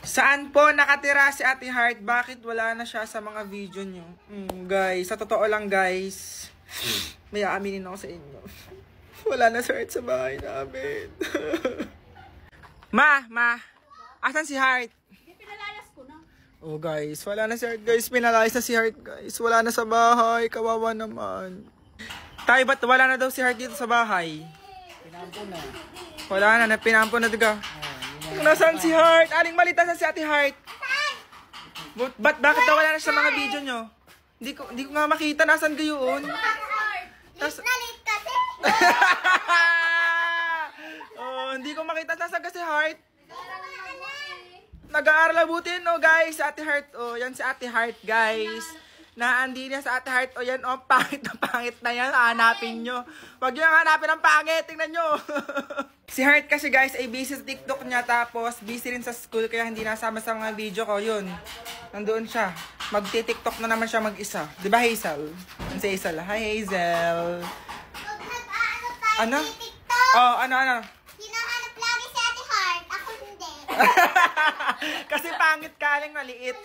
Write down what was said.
Saan po nakatira si Ate Heart? Bakit wala na siya sa mga video nyo? Guys, sa totoo lang guys, may aaminin ako sa inyo. Wala na si Heart sa bahay namin. Ma, asan si Heart? Pinalayas ko na. Oh guys, wala na si Heart guys. Pinalayas na si Heart guys. Wala na sa bahay. Kawawa naman. Tay, ba't wala na daw si Heart dito sa bahay? Pinampo na. Wala na, pinampo na diga. Nasaan si Heart? Aling malita sa si Ate Heart? Bakit daw wala na sa mga video nyo? Hindi ko nga makita. Nasaan kayo yun? Late na late kasi. Oh, hindi ko makita. Nasaan ka si Heart? Nag-aaral abutin, no, guys. Si Ate Heart. Oh, yan si Ate Heart, guys. Naandi niya sa Ate Heart. O yan, pangit na yan. Hanapin nyo. Huwag nyo hanapin ang pangit. Tingnan nyo. Si Heart kasi guys ay busy sa TikTok niya. Tapos busy rin sa school. Kaya hindi nasama sa mga video ko. Yun. Nandoon siya. Magti-TikTok na naman siya mag-isa. Diba Hazel? Yan si Hazel. Hi Hazel. Ano? Oh, ano? Hinahanap lagi si Ate Heart. Ako hindi. Kasi pangit ka, aling maliit.